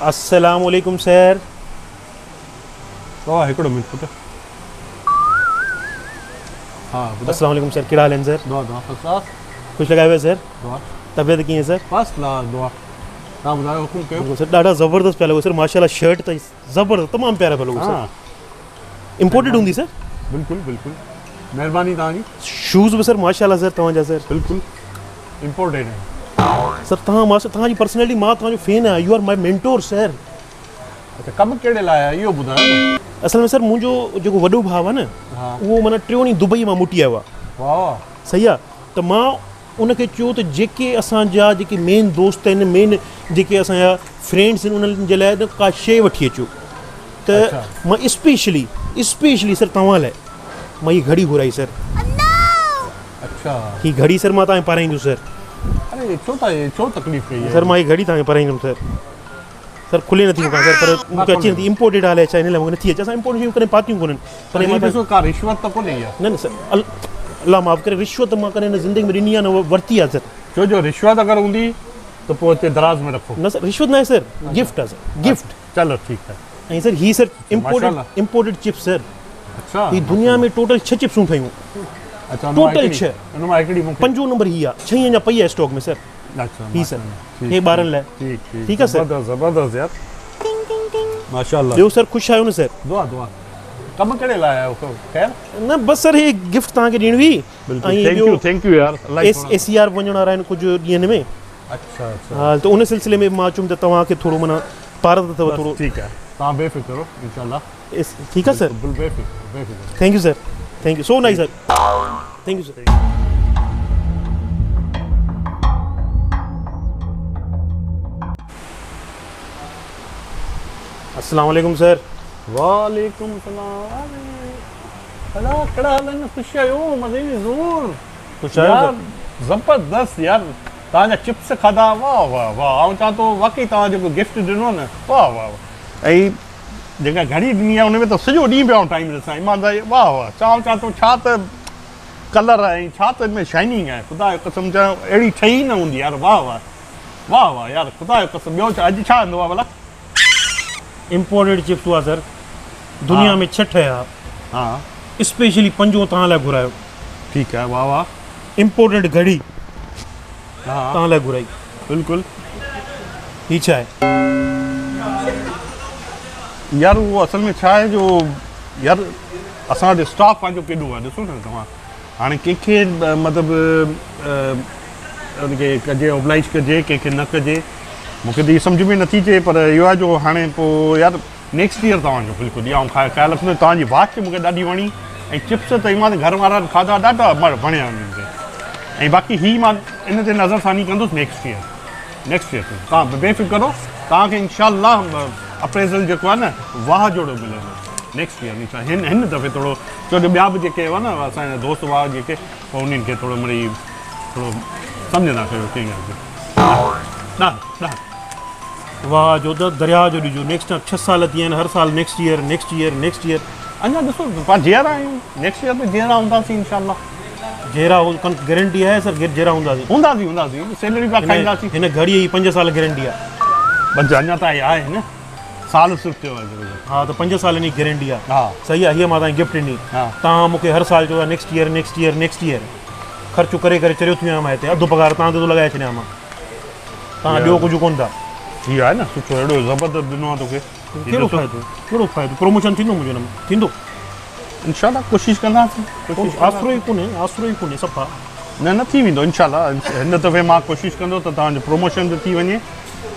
अस्सलाम वालेकुम सर। वाह हिकिड़ो मिंट पुटु। हाँ अस्सलाम वालेकुम सर, कहिड़ा हाल आहिनि सर? दुआ दुआ फर्स्ट ख़ुशि लॻायो पिया सर? दुआ तबियत कीअं सर? फर्स्ट क्लास दुआ। तव्हां ॿुधायो हुकुम कयो। बिल्कुलु सर, ॾाढा ज़बरदस्त पिया लॻो सर, माशाल्लाह शर्ट त ज़बरदस्त तमामु प्यारा पिया लॻो हाँ सर। इम्पोर्टेड हूंदी सर? बिल्कुलु बिल्कुलु महिरबानी तव्हांजी। शूज़ बि सर माशाल्लाह सर तव्हांजा सर। बिल्कुलु इम्पोर्टेड है सर तव्हांजी पर्सनैलिटी, मां तव्हांजो फैन आहियां, U are my mentor sir. अच्छा कमु कहिड़े लाइ आहे इहो ॿुधायो न। असल में सर मुंहिंजो जेको वॾो भाउ आहे न, हाँ उहो माना टियों ॾींहुं दुबई मां मोटी आयो आहे। वाह सही आहे, त मां उनखे चयो त जेके असांजा जेके मेन दोस्त आहिनि, मेन जेके असांजा फ्रेंड्स आहिनि, उन्हनि जे लाइ न का शइ वठी अचो। त मां स्पेशली सर तव्हां लाइ मां हीअ घड़ी घुराई सर। अच्छा हीअ घड़ी सर मां तव्हांखे पाराईंदुसि सर। अरे छो तकलीफ़ कई आहे सर मां हीअ घड़ी तव्हांखे पाराईंदुमि सर। सर खुले नथी मूंखां सर, पर मूंखे अचे नथी, इम्पोर्टेड हाल आहे छा हिन लाइ मूंखे नथी अचे। असां इम्पोर्टेड शयूं कॾहिं पातियूं कोन्हनि, पर पर ॾिसो का रिश्वत त कोन्हे इहा। न सर, अल्लाह माफ़ करे, रिश्वत मां कॾहिं हिन ज़िंदगी में ॾिनी आहे न वरिती आहे सर। छो जो रिश्वत अगरि हूंदी त पोइ हिते दराज़ में रखो। न सर रिश्वत न आहे सर, गिफ्ट आहे सर, गिफ्ट। चलो ठीकु आहे। ऐं सर ही सर इम्पोर्टेड चिप्स सर। अच्छा ही दुनिया में टोटल 6 चिप्सूं ठहियूं, अच्छा टोटल 6। हुन मां हिकिड़ी मूंखे 5 नंबर ही आहे, 6 अञा पई आहे स्टॉक में सर। अच्छा ही सर हे ॿारनि लाइ। ठीक आहे सर, ज़बरदस्त यार माशाल्लाह। ॿियो सर ख़ुशि आहियो न सर? दुआ दुआ। कमु कहिड़े लाइ आयो ख़ैर? न बसि सर हे गिफ्ट तव्हांखे ॾियणी हुई। थैंक यू यार। ACR वञण वारा आहिनि कुझु ॾींहंनि में। अच्छा अच्छा हा, त उन सिलसिले में मां चयुमि त तव्हांखे थोरो माना पारद अथव थोरो। ठीकु आहे, तव्हां बेफ़िक्र रहो इंशाल्लाह। ठीकु आहे सर, बेफ़िक्र। Thank U sir, thank you so nice sir, thank U sir. अस्सलाम वालेकुम सर। वालेकुम सलाम। अला कड़ा हाल है? खुश आयो? मज़े में ज़ोर। खुश आयो यार ज़बरदस्त यार। तव्हांजा चिप्स खाधा, वाह वाह वाह। ऐं चवां थो वाकई तव्हां जेको गिफ्ट ॾिनो न, वाह वाह वाह। ऐं जेका घड़ी ॾिनी आहे उन में त सॼो ॾींहुं पिया टाइम ॾिसां, ईमानदारी वाह वाह। चवां थो छा त कलर आहे ऐं छा त हिन में शाइनिंग आहे। ख़ुदा जो कसम चवां अहिड़ी ठही न हूंदी यार। वाह वाह वाह वाह यार, ख़ुदा जो कसम। ॿियो अॼु छा हूंदो आहे भला? इम्पोर्टेड चिप्स हुआ सर, दुनिया में 6 ठहिया। हाँ स्पेशली 5 तव्हां लाइ घुरायो। ठीकु आहे, वाह वाह। इम्पोर्टेड घड़ी हाँ तव्हां लाइ घुराई। बिल्कुलु। ही छा आहे यार? उहो असल में छा आहे जो यार असां वटि स्टॉक पंहिंजो केॾो आहे ॾिसो न तव्हां। हाणे कंहिंखे मतिलबु उनखे कजे ओब्लाइज कजे, कंहिंखे न कजे, मूंखे त इहा सम्झ में नथी अचे। पर इहो आहे जो हाणे पोइ यार नेक्स्ट ईयर तव्हांजो बिल्कुलु ॾियां ख़्यालु रखंदो। तव्हांजी वॉच मूंखे ॾाढी वणी ऐं चिप्स त मां घर वारनि खाधा ॾाढा वणिया मूंखे। ऐं बाक़ी हीअ मां इन ते नज़रसानी कंदुसि नेक्स्ट ईयर ते। तव्हां बेफ़िक्र रहो, तव्हांखे इंशाल्लाह अप्रेज़ल जेको आहे न वाह जोड़ो मिलंदो नेक्स्ट ईयर। हिन दफ़े थोरो छो जो ॿिया बि जेके हुआ न असांजा दोस्त हुआ जेके, पोइ उन्हनि खे थोरो मिड़ई थोरो सम्झंदा कयो कंहिं ॻाल्हि खे। वाह जो दरिया जो ॾिजो। नेक्स्ट 6 साल थी विया आहिनि, हर साल नेक्स्ट ईयर। अञा ॾिसो पाण जहिड़ा आहियूं, नेक्स्ट ईयर में जहिड़ा हूंदासीं इंशाल्लाह। जहिड़ा गारंटी आहे सर? जहिड़ा हूंदासीं सैलरी पिया खाईंदासीं। हिन घड़ी जी 5 साल गारंटी आहे। बस अञा त आहे न, साल सिर्फ़ु थियो आहे। हाँ त 5 साल जी गारंटी आहे। हा सही आहे। हीअ मां तव्हांखे गिफ्ट ॾिनी। तव्हां मूंखे हर साल चयो आहे नेक्स्ट ईयर। ख़र्चो करे चरियो थी वियो मां हिते। अधु पघार तव्हां ते थो लॻाए छॾियां मां। तव्हां ॿियो कुझु कोन्ह था। हीअ आहे न सुठो, एॾो ज़बरदस्त ॾिनो आहे तोखे। कहिड़ो फ़ाइदो? प्रमोशन थींदो मुंहिंजो हिन में? थींदो इंशाल्लाह, कोशिशि कंदासीं। आसरो ई कोन्हे सफ़ा। न थी वेंदो इंशाल्लाह। हिन दफ़े मां कोशिशि कंदो त तव्हांजो प्रमोशन बि थी वञे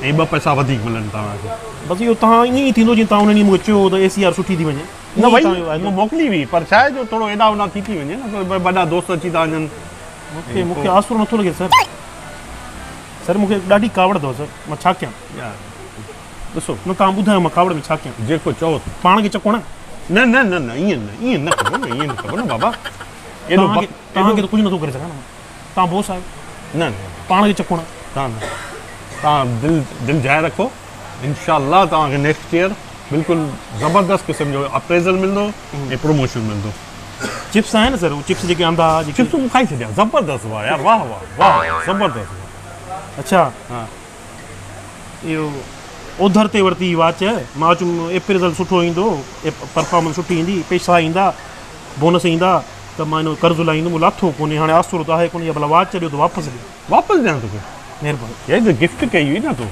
ऐं 2 पैसा वधीक मिलनि तव्हांखे। बसि इहो तव्हां ईअं ई थींदो जीअं तव्हां उन ॾींहुं मूंखे चयो त ACR सुठी थी वञे। न भई मूं मोकिली हुई, पर छा आहे जो थोरो हेॾा होॾा थी वञे न, वॾा दोस्त अची था वञनि। मूंखे आसरो नथो लॻे सर। मूंखे ॾाढी कावड़ अथव सर, मां छा कयां? ॾिसो न, तव्हां ॿुधायो मां कावड़ में छा कयां? जेको चओ पाण खे चको न। न ईअं न करो न बाबा। तव्हांखे त कुझु नथो करे सघां न, तव्हां बोस आहियो। न पाण खे चको न। तव्हां दिलि जाए रखो। इंशाल्लाह तव्हांखे नेक्स्ट ईयर बिल्कुलु ज़बरदस्त क़िस्म जो अप्रेज़ल मिलंदो ऐं प्रमोशन मिलंदो। चिप्स आहे न सर, उहो चिप्स जेके आंदा चिप्स मूं खाई छॾिया, ज़बरदस्त हुआ यार। वाह वाह वाह ज़बरदस्त। अच्छा हाँ इहो ओधर ते वरिती वॉच मां चयुमि एप्रेज़ल सुठो ईंदो परफॉर्मेंस सुठी ईंदी पैसा ईंदा बोनस ईंदा त मां हिन कर्ज़ु लाहींदुमि लाथो कोन्हे हाणे आसिरो त आहे कोन्हे या भला वॉच ॾियो त वापसि ॾियो वापसि ॾियां तोखे महिरबानी ये गिफ्ट कई हुई न तूं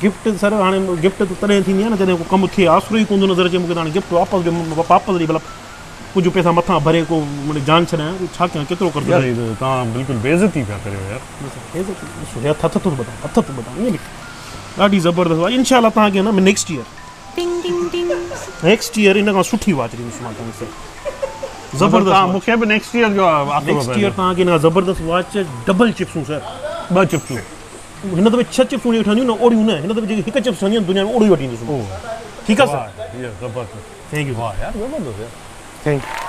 गिफ्ट सर हाणे गिफ्ट त तॾहिं थींदी आहे न जॾहिं को कमु थिए आसिरो ई कोन थो नज़र अचे मूंखे त हाणे गिफ्ट वापसि ॾियो वापसि ॾेई भला कुझु पैसा मथां भरे को मुंहिंजी जान छॾायां छा कयां केतिरो कर्ज़ु यार ये तव्हां बिल्कुलु बेइज़ती पिया करियो यार हथ थो ॿधां हथ थो ॿधां ईअं बि ॾाढी ज़बरदस्त आहे इनशा तव्हांखे न नेक्स्ट ईयर इन खां सुठी वॉच ॾींदुसि मां तव्हांखे ज़बरदस्त मूंखे बि नेक्स्ट ईयर जो नेक्स्ट ईयर तव्हांखे इन खां ज़बरदस्त वॉच डबल चिप्सूं सर 2 चिप्सूं हिन दफ़े 6 चिप्सूं जेके ठहंदियूं न ओड़ियूं न हिन दफ़े जेकी हिकु चिप्स ठहंदियूं दुनिया में ओड़ी वठी ईंदुसि ठीकु आहे सर ज़बरदस्त थैंक यू वाह यार ज़बरदस्त यार थैंक यू